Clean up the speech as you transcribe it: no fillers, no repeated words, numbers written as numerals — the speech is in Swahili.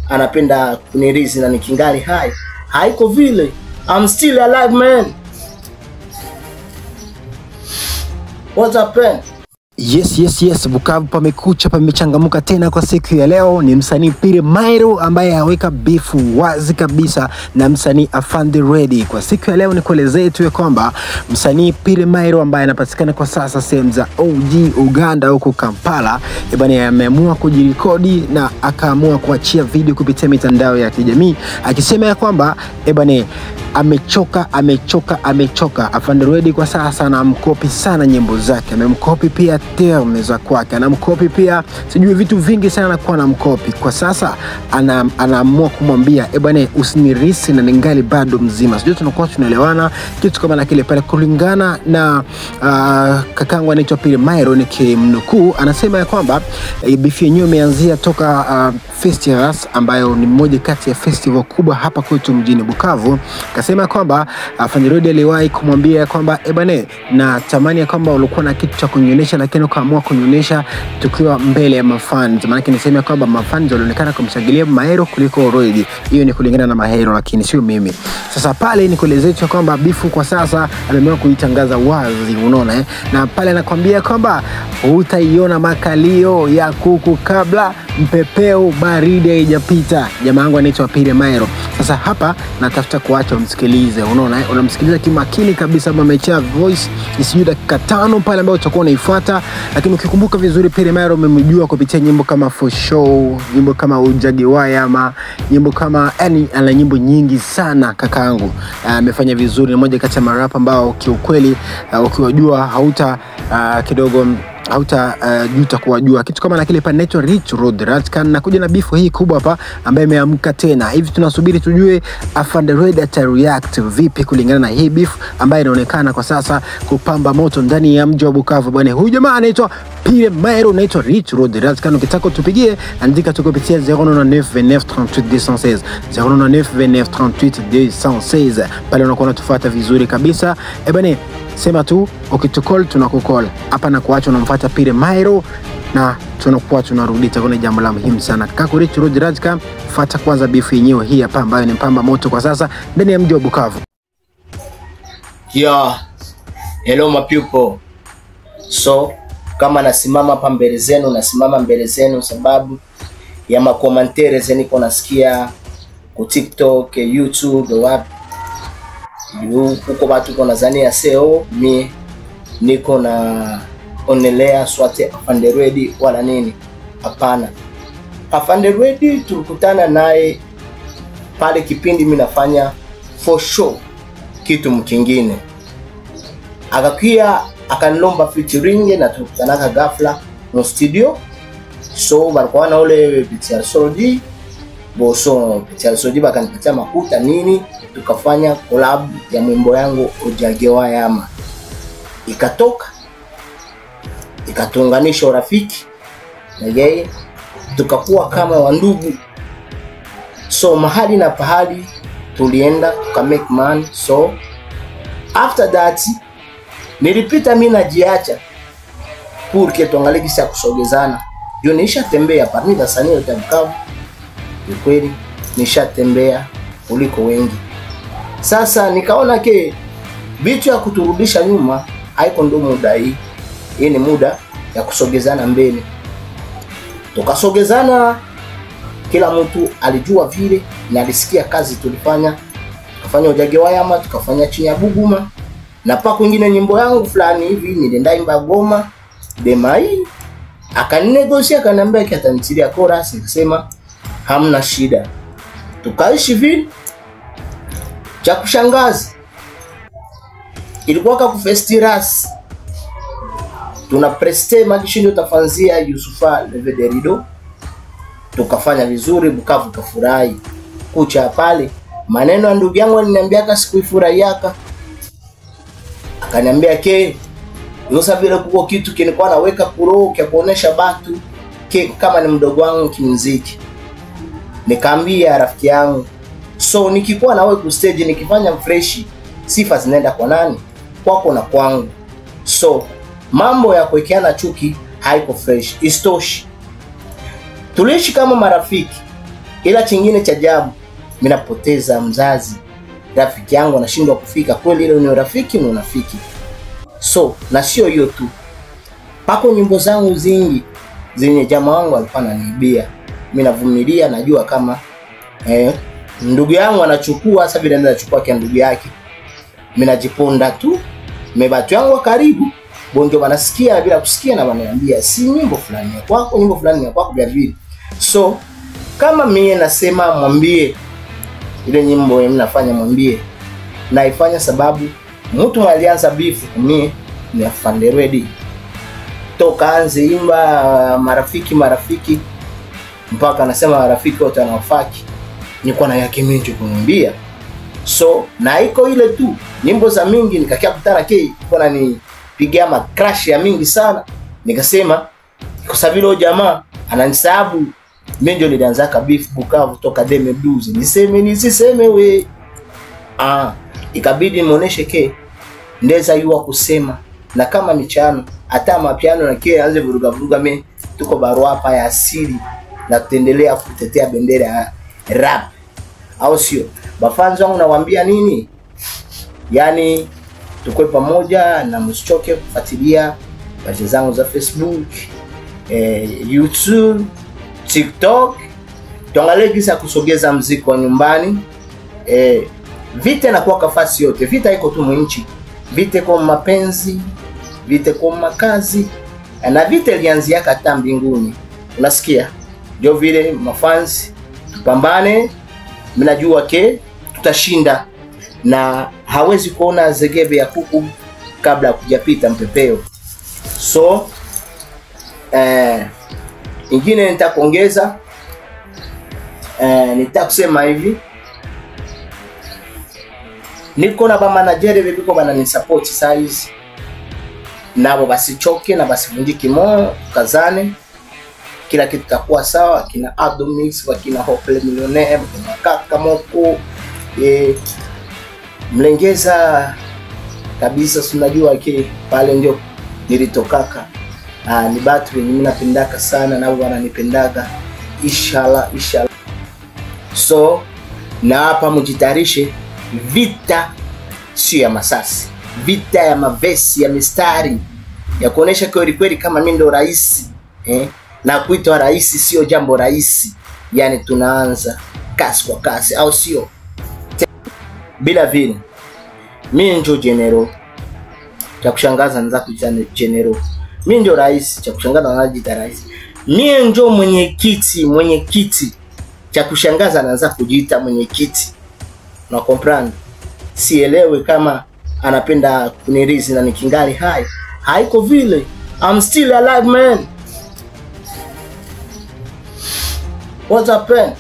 anapenda kunirizi na nikingali hai. Haiko vile. I'm still alive, man. What's up, man? Yes, Bukavu pamekucha, pamechangamuka tena kwa siku ya leo. Ni msanii Pire Mairo ambaye aweka bifu wazi kabisa na msanii Afande Ready. Kwa siku ya leo ni kuelezea tu ya kwamba msanii Pire Mairo ambaye anapatikana kwa sasa sehemu za OG Uganda huko Kampala, bwana ameamua kujirekodi na akaamua kuachia video kupitia mitandao ya kijamii akisema ya kwamba bwana amechoka. Afande Ready kwa sasa anamkopi sana nyimbo zake, amemkopi pia terms za kwake, anamkopi pia sijui vitu vingi sana kwa anamkopi. Kwa sasa anaamua kumwambia bwana usinirisi na ningali bado mzima. Sijui tunakuwa tunaelewana kitu kama na kile pale, kulingana na kakangu anaitwa Pire Mairo nikimnukuu, anasema ya kwamba beef yenyewe imeanzia toka Festivals ambayo ni mmoja kati ya festival kubwa hapa kwetu mjini Bukavu. Akasema kwamba Afande Ready aliwahi kumwambia kwamba bwana na tamani ya kwamba ulikuwa na kitu cha kunyonyesha lakini ukaamua kunyonyesha tukiwa mbele ya mafans. Maana yake nisema kwamba mafans walionekana kumshangilia Mairo kuliko Ready. Hiyo ni kulingana na Mairo lakini sio mimi. Sasa pale ni kuelezea kwamba bifu kwa sasa ameamua kuitangaza wazi, unaona na pale anakuambia kwamba utaiona makalio ya kuku kabla mpepeo baridi haijapita. Jamaa wangu anaitwa Pire Mairo. Sasa hapa natafuta kuacha umsikilize, unaona unamsikiliza kimakini kabisa, amechia voice isijui dakika 5 pale ambayo utakuwa unaifuata. Lakini ukikumbuka vizuri Pire Mairo umemjua kupitia nyimbo kama For Show, nyimbo kama Ujagiwaya ama nyimbo kama ana nyimbo nyingi sana kakaangu. Amefanya vizuri, ni mmoja kati ya marapa ambao kiukweli ukiwajua hauta kidogo juta kuwajua. Kitu kama na kile pa naitwa Rich Road Ratkan na kuja na bifu hii kubwa hapa ambaye imeamka tena. Hivi tunasubiri tujue Afande Ready atareact vipi kulingana na hii bifu ambayo inaonekana kwa sasa kupamba moto ndani ya mji wa Bukavu. Bwana huyu jamaa anaitwa Pire Mairo, anaitwa Rich Road Ratkan. Ukitaka tupigie andika tukupitia 099 29 38 216 099 29 38 216. Pale unakuwa unatufuata vizuri kabisa. Bwana sema tu ukitukol tunakukol. Hapa na kuacha unamfuata Pire Mairo na tunakuwa tunarudi. Kuna jambo la muhimu sana. Kaka Rich Road Ratkan, fuata kwanza bifu yenyewe hii hapa ambayo ni mpamba moto kwa sasa ndani ya mji wa Bukavu. Hello my people. So kama nasimama hapa mbele zenu, nasimama mbele zenu sababu ya makomentere zeni niko nasikia ku TikTok, YouTube, wapi huko watu kwa Tanzania seo mi niko na onelea swate Afande Ready wala nini. Hapana. Afande Ready tulikutana naye pale kipindi mimi nafanya For Show kitu mkingine. Akakia akanilomba featuring na tulikutana ghafla no studio. So walikuwa na ule Peter Soldi boso Peter Soldi bakanipatia makuta nini, tukafanya collab ya mwimbo yangu Ujagiwaya. Ikatoka ikatuunganisha urafiki na yeye, tukakuwa kama wandugu. So mahali na pahali tulienda tuka make man. So after that nilipita mimi najiacha porque tuangalie kisa kusogezana. Ndio nishatembea parmi wasanii wa Bukavu, kweli nishatembea kuliko wengi. Sasa nikaona ke vitu ya kuturudisha nyuma haiko ndo muda hii. Hii ni muda ya kusogezana mbele. Tukasogezana, kila mtu alijua vile na alisikia kazi tulifanya. Tukafanya Ujagiwaya, tukafanya chini ya Buguma na pa kwingine nyimbo yangu fulani hivi nilienda imba Goma. Demai akaninegosia, akaniambia atanitilia chorus, nikasema hamna shida. Tukaishi vile. Cha kushangaza ilikuwa kwa Festivals tuna preste magishindo tafanzia Yusufa Levederido, tukafanya vizuri, Bukavu kafurahi. Kucha pale maneno ya ndugu yangu aliniambia sikuifurahiaka, akaniambia ke yosa vile kuko kitu kilikuwa naweka kuro kia kuonesha batu ke kama ni mdogo wangu kimuziki. Nikaambia rafiki yangu, so nikikuwa nawe ku stage nikifanya fresh, sifa zinaenda kwa nani? Kwako na kwangu. So mambo ya kuwekeana chuki haiko fresh. Istoshi tuliishi kama marafiki. Ila chingine cha ajabu, mimi napoteza mzazi, rafiki yangu anashindwa kufika. Kweli ile ni urafiki, ni unafiki. So na sio hiyo tu, pako nyimbo zangu zingi zenye jamaa wangu alikuwa ananiibia. Mimi navumilia, najua kama ndugu yangu anachukua, sasa vile anachukua kwa ndugu yake, mimi najiponda tu. Mebatu yangu wa karibu bonge wanasikia bila kusikia, na wananiambia si nyimbo fulani ya kwako, nyimbo fulani ya kwako, bila vile. So kama mimi nasema mwambie ile nyimbo mimi nafanya, mwambie naifanya sababu mtu alianza beef mimi ni Afande Ready. Toka anze imba marafiki mpaka anasema marafiki wote wanafaki, niko na yake mingi kumwambia. So na iko ile tu nyimbo za mingi nikakia kutana kei kuna ni pigia ma crash ya mingi sana, nikasema kwa sababu ile jamaa ananisabu mimi ndio nilianza beef Bukavu toka Deme Blues, nisiseme we ikabidi muoneshe ke ndeza yuwa kusema, na kama michano hata mapiano na kile anze vuruga mimi tuko barua hapa ya asili na tuendelea kutetea bendera ya rap, au sio? Bafanzi wangu nawaambia nini? Yani tukue pamoja na msichoke kufuatilia page zangu za Facebook, YouTube, TikTok. Tuangalie jinsi ya kusogeza muziki wa nyumbani. Vita na kwa kafasi yote. Vita iko tu mwinchi. Vita kwa mapenzi, vita kwa makazi, na vita ilianzia hata mbinguni. Unasikia? Ndio vile mafans tupambane. Mimi najua ke tutashinda, na hawezi kuona zegebe ya kuku kabla kujapita mpepeo. So ingine nitakuongeza, nitakusema hivi, niko na ba manager biko bana ni support size, nabo basichoke na basivunjike moyo, kazane, kila kitu kitakuwa sawa. Kina Adomix, wakina Hope Millionaire, wakina Kaka Moko, Mlengeza kabisa, tunajua ke pale ndio nilitokaka. Ni batu wenye mimi napendaka sana, na wao wananipendaga. Inshallah. So na hapa mjitayarishe, vita sio ya masasi, vita ya mavesi, ya mistari, ya kuonesha kweli kama mimi ndo rais, na kuitwa rais sio jambo rahisi. Yani tunaanza kasi kwa kasi, au sio? Bila vile mimi ndio general, cha kushangaza naanza kuita general. Mimi ndio rais, cha kushangaza anajiita rais. Mimi ndio mwenyekiti, cha kushangaza anaanza kujiita mwenyekiti. Na comprendre? Sielewe kama anapenda kunirizi na nikingali hai. Haiko vile. I'm still alive, man. What's up, man?